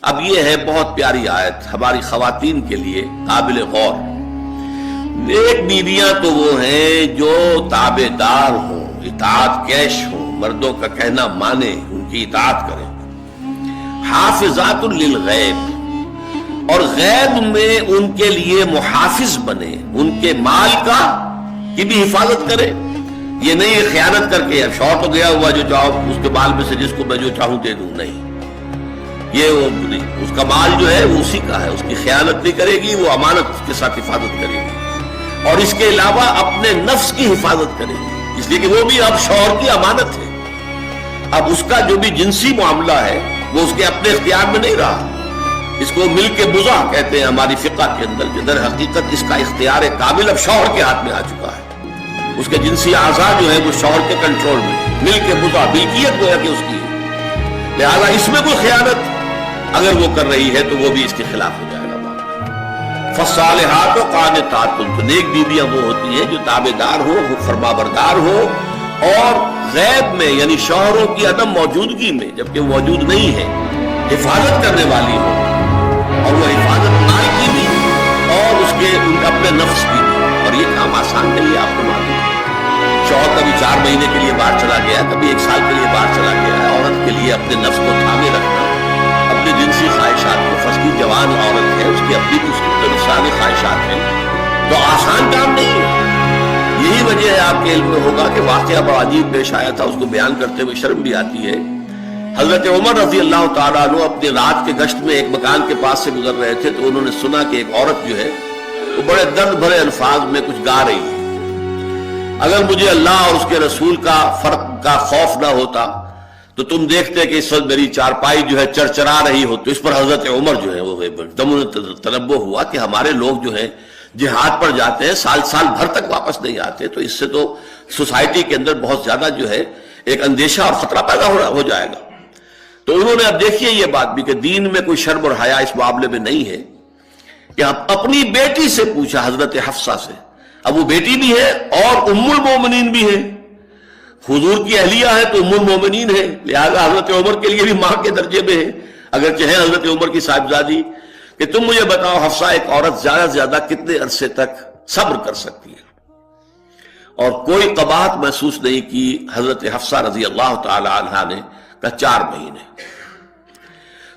اب یہ ہے بہت پیاری آیت ہماری خواتین کے لیے قابل غور. نیک بیویاں تو وہ ہیں جو تابع دار ہوں، اطاعت کیش ہوں، مردوں کا کہنا مانے، ان کی اطاعت کریں. حافظات للغیب، اور غیب میں ان کے لیے محافظ بنے، ان کے مال کی بھی حفاظت کرے. یہ نہیں خیانت کر کے اب شوہر تو گیا ہوا جو چاہو اس کے مال میں سے جس کو میں جو چاہوں دے دوں، نہیں. یہ اس کا مال جو ہے وہ اسی کا ہے، اس کی خیانت نہیں کرے گی، وہ امانت کے ساتھ حفاظت کرے گی. اور اس کے علاوہ اپنے نفس کی حفاظت کرے گی، اس لیے کہ وہ بھی اب شوہر کی امانت ہے. اب اس کا جو بھی جنسی معاملہ ہے وہ اس کے اپنے اختیار میں نہیں رہا. اس کو مل کے بزا کہتے ہیں ہماری فقہ کے اندر، کہ در حقیقت اس کا اختیار کامل اب شوہر کے ہاتھ میں آ چکا ہے. اس کے جنسی اعضاء جو ہے وہ شوہر کے کنٹرول میں، مل کے بزا، ملکیت گویا کہ اس کی ہے. لہذا اس میں کوئی خیانت اگر وہ کر رہی ہے تو وہ بھی اس کے خلاف ہو جائے گا. فالصالحات قانتات، تو نیک بیویاں وہ ہوتی ہیں جو تابع دار ہو، فرما بردار ہو، اور غیب میں یعنی شوہروں کی عدم موجودگی میں جبکہ وہ موجود نہیں ہے حفاظت کرنے والی ہو، اور وہ حفاظت مال کی بھی اور اس کے اپنے نفس کی بھی. اور یہ کام آسان نہیں ہے، آپ کو معلوم ہے. شوہر کبھی 4 مہینے کے لیے باہر چلا گیا، کبھی 1 سال کے لیے باہر چلا گیا. عورت کے لیے اپنے نفس کو تھامے رکھنا، اپنی جنسی خواہشات کو، فسکی جوان عورت ہے، اس کی اپنی کچھ نفسانی خواہشات ہیں، تو آسان کام نہیں ہے. یہی وجہ ہے، آپ کے علم میں ہوگا کہ واقعہ بڑا عجیب پیش آیا تھا، اس کو بیان کرتے ہوئے شرم بھی آتی ہے. حضرت عمر رضی اللہ تعالیٰ عنہ اپنی رات کے گشت میں ایک مکان کے پاس سے گزر رہے تھے، تو انہوں نے سنا کہ ایک عورت جو ہے وہ بڑے درد بھرے الفاظ میں کچھ گا رہی ہے. اگر مجھے اللہ اور اس کے رسول کا فرق کا خوف نہ ہوتا تو تم دیکھتے کہ اس وقت میری چارپائی جو ہے چرچرا رہی ہو. تو اس پر حضرت عمر جو ہے وہ دم تنبہ ہوا کہ ہمارے لوگ جو ہیں جہاد پر جاتے ہیں، سال بھر تک واپس نہیں آتے، تو اس سے تو سوسائٹی کے اندر بہت زیادہ جو ہے ایک اندیشہ اور خطرہ پیدا ہو جائے گا. تو انہوں نے اب دیکھیے یہ بات بھی کہ دین میں کوئی شرم اور حیا اس معاملے میں نہیں ہے، کہ اپنی بیٹی سے پوچھا، حضرت حفصہ سے. اب وہ بیٹی بھی ہے اور ام المومنین بھی ہے، حضور کی اہلیہ ہے تو ام المومنین ہے، لہذا حضرت عمر کے لیے بھی ماں کے درجے میں ہے اگرچہ ہے حضرت عمر کی صاحبزادی. کہ تم مجھے بتاؤ حفصہ، ایک عورت زیادہ سے زیادہ کتنے عرصے تک صبر کر سکتی ہے؟ اور کوئی قباحت محسوس نہیں کی حضرت حفصہ رضی اللہ تعالی عنہا نے، کہا 4 مہینے.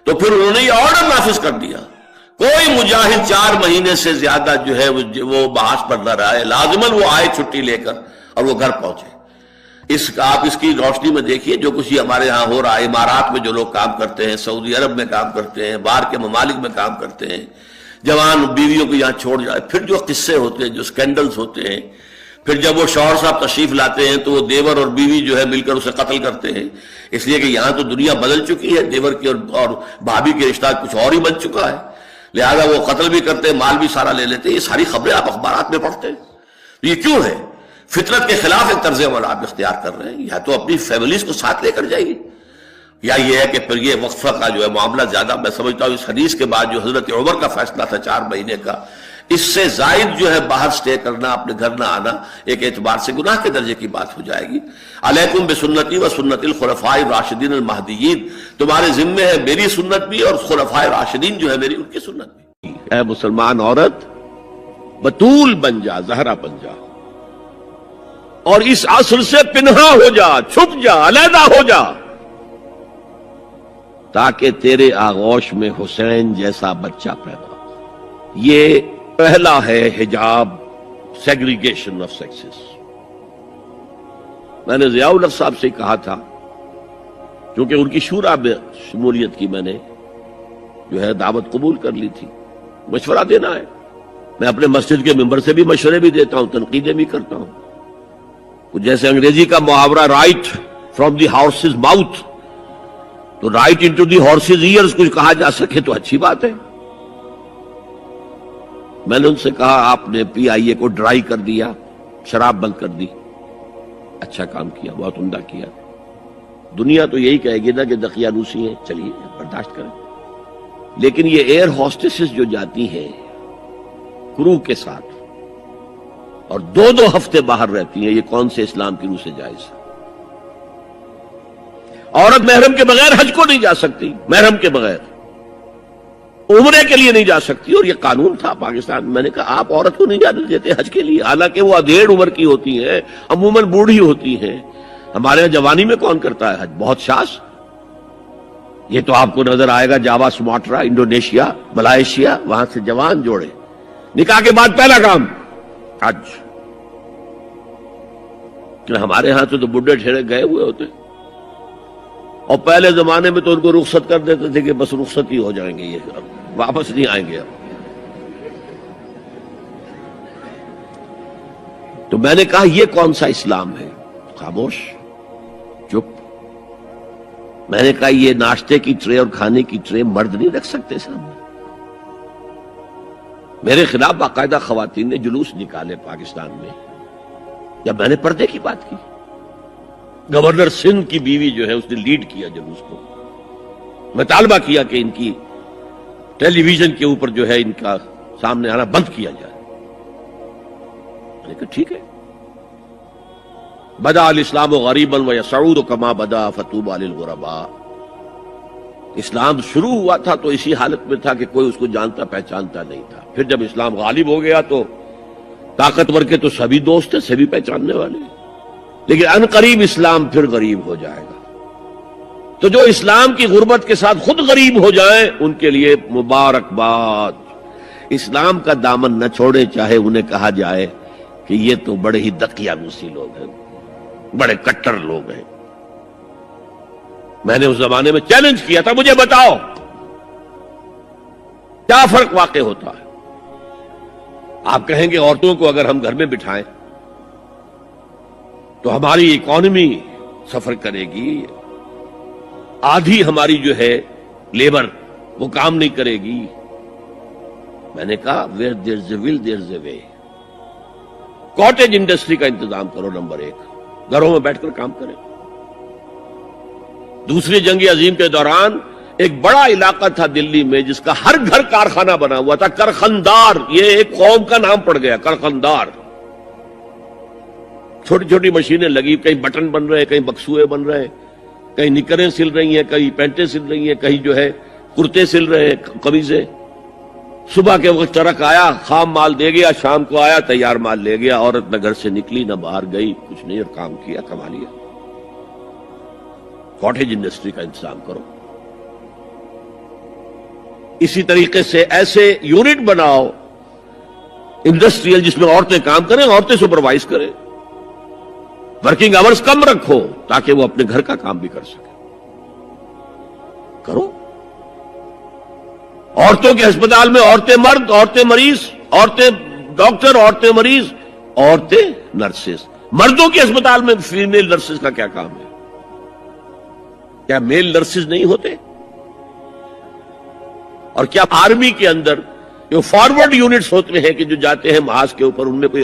تو پھر انہوں نے یہ آرڈر نافذ کر دیا، کوئی مجاہد 4 مہینے سے زیادہ جو ہے وہ بحث پر نہ رہا ہے، لازماً وہ آئے چھٹی لے کر اور وہ گھر پہنچے. آپ اس کی روشنی میں دیکھیے جو کچھ ہمارے ہاں ہو رہا ہے. امارات میں جو لوگ کام کرتے ہیں، سعودی عرب میں کام کرتے ہیں، باہر کے ممالک میں کام کرتے ہیں، جوان بیویوں کو یہاں چھوڑ جائے، پھر جو قصے ہوتے ہیں، جو سکینڈلز ہوتے ہیں، پھر جب وہ شوہر صاحب تشریف لاتے ہیں تو وہ دیور اور بیوی جو ہے مل کر اسے قتل کرتے ہیں، اس لیے کہ یہاں تو دنیا بدل چکی ہے، دیور کی اور بھابھی کے رشتہ کچھ اور ہی بن چکا ہے، لہذا وہ قتل بھی کرتے ہیں، مال بھی سارا لے لیتے ہیں. یہ ساری خبریں آپ اخبارات میں پڑھتے ہیں. یہ کیوں ہے؟ فطرت کے خلاف ایک طرز عمل آپ اختیار کر رہے ہیں. یا تو اپنی فیملیز کو ساتھ لے کر جائیے، یا یہ ہے کہ پھر یہ وقفہ کا جو ہے معاملہ زیادہ، میں سمجھتا ہوں اس حدیث کے بعد جو حضرت عمر کا فیصلہ تھا 4 مہینے کا، اس سے زائد جو ہے باہر سٹے کرنا، اپنے گھر نہ آنا، ایک اعتبار سے گناہ کے درجے کی بات ہو جائے گی. علیکم بسنتی و سنت الخلفاء الراشدین المہدیین، تمہارے ذمے ہے میری سنت بھی اور خلفاء راشدین جو ہے میری ان کی سنت بھی. اے مسلمان عورت، بطول بن جا، زہرا بن جا، اور اس عصر سے پنہا ہو جا، چھپ جا، علیحدہ ہو جا، تاکہ تیرے آغوش میں حسین جیسا بچہ پیدا ہو. یہ پہلا ہے حجاب، سیگریگیشن آف سیکسز. میں نے ضیاء الحق صاحب سے کہا تھا، کیونکہ ان کی شورا میں شمولیت کی میں نے جو ہے دعوت قبول کر لی تھی. مشورہ دینا ہے، میں اپنے مسجد کے ممبر سے بھی مشورے بھی دیتا ہوں، تنقیدیں بھی کرتا ہوں. جیسے انگریزی کا محاورہ right from the horse's mouth, تو right into the horse's ears کچھ کہا جا سکے تو اچھی بات ہے. میں نے ان سے کہا آپ نے PIA کو ڈرائی کر دیا، شراب بند کر دی، اچھا کام کیا، بہت عمدہ کیا. دنیا تو یہی کہے گی نا کہ دقیانوسی ہیں، چلیے برداشت کریں. لیکن یہ ایئر ہوسٹسز جو جاتی ہیں کرو کے ساتھ اور 2 ہفتے باہر رہتی ہیں، یہ کون سے اسلام کی روح سے جائز ہے؟ عورت محرم کے بغیر حج کو نہیں جا سکتی، محرم کے بغیر. عمرے کے لیے نہیں جا سکتی، اور یہ قانون تھا پاکستان میں۔ میں نے کہا آپ عورت کو نہیں جانے دیتے حج کے لیے، حالانکہ وہ ادھیڑ عمر کی ہوتی ہیں، عموماً بوڑھی ہوتی ہیں۔ ہمارے یہاں جوانی میں کون کرتا ہے حج؟ بہت شاس۔ یہ تو آپ کو نظر آئے گا جاوا، سماٹرا، انڈونیشیا، ملائیشیا، وہاں سے جوان جوڑے نکاح کے بعد پہلا کام حج۔ کہ ہمارے ہاں سے تو بڈھے ٹھہرے گئے ہوئے ہوتے، اور پہلے زمانے میں تو ان کو رخصت کر دیتے تھے کہ بس رخصت ہی ہو جائیں گے، یہ واپس نہیں آئیں گے اب۔ تو میں نے کہا یہ کون سا اسلام ہے؟ خاموش، چپ۔ میں نے کہا یہ ناشتے کی ٹرے اور کھانے کی ٹرے مرد نہیں رکھ سکتے سامنے؟ میرے خلاف باقاعدہ خواتین نے جلوس نکالے پاکستان میں جب میں نے پردے کی بات کی۔ گورنر سندھ کی بیوی جو ہے اس نے لیڈ کیا جلوس کو۔ میں طالبہ کیا کہ ان کی ٹیلی ویژن کے اوپر جو ہے ان کا سامنے آنا بند کیا جائے۔ میں نے کہا ٹھیک ہے۔ بدا الاسلام غریبا ویسعود کما بدا فطوبی للغرباء۔ اسلام شروع ہوا تھا تو اسی حالت میں تھا کہ کوئی اس کو جانتا پہچانتا نہیں تھا، پھر جب اسلام غالب ہو گیا تو طاقتور کے تو سبھی دوست تھے، سبھی پہچاننے والے، لیکن ان قریب اسلام پھر غریب ہو جائے گا۔ تو جو اسلام کی غربت کے ساتھ خود غریب ہو جائیں ان کے لیے مبارکباد۔ اسلام کا دامن نہ چھوڑے، چاہے انہیں کہا جائے کہ یہ تو بڑے ہی دقیانوسی لوگ ہیں، بڑے کٹر لوگ ہیں۔ میں نے اس زمانے میں چیلنج کیا تھا، مجھے بتاؤ کیا فرق واقع ہوتا ہے؟ آپ کہیں گے عورتوں کو اگر ہم گھر میں بٹھائیں تو ہماری اکانومی سفر کرے گی، آدھی ہماری جو ہے لیبر وہ کام نہیں کرے گی۔ میں نے کہا where there's a will there's a way۔ Cottage industry کا انتظام کرو، نمبر 1، گھروں میں بیٹھ کر کام کریں۔ دوسری جنگ عظیم کے دوران ایک بڑا علاقہ تھا دلی میں جس کا ہر گھر کارخانہ بنا ہوا تھا، کرخندار، یہ ایک قوم کا نام پڑ گیا، کرخندار۔ چھوٹی چھوٹی مشینیں لگی، کہیں بٹن بن رہے ہیں، کہیں بکسوئے بن رہے ہیں، کہیں نکریں سل رہی ہیں، کہیں پینٹیں سل رہی ہیں، کہیں جو ہے کرتے سل رہے ہیں، قمیضیں۔ صبح کے وقت ٹرک آیا، خام مال دے گیا، شام کو آیا، تیار مال لے گیا۔ عورت نہ گھر سے نکلی نہ باہر گئی، کچھ نہیں، اور کام کیا، کما لیا۔ کاٹیج انڈسٹری کا انتظام کرو۔ اسی طریقے سے ایسے یونٹ بناؤ انڈسٹریل جس میں عورتیں کام کریں، عورتیں سپروائز کریں، ورکنگ آورز کم رکھو تاکہ وہ اپنے گھر کا کام بھی کر سکیں۔ کرو۔ عورتوں کے ہسپتال میں عورتیں مرد، عورتیں مریض، عورتیں ڈاکٹر، عورتیں مریض، عورتیں نرسز۔ مردوں کے ہسپتال میں فیمیل نرسز کا کیا کام ہے؟ کیا میل نرسز نہیں ہوتے؟ اور کیا آرمی کے اندر جو فارورڈ یونٹس ہوتے ہیں کہ جو جاتے ہیں محاذ کے اوپر، ان میں کوئی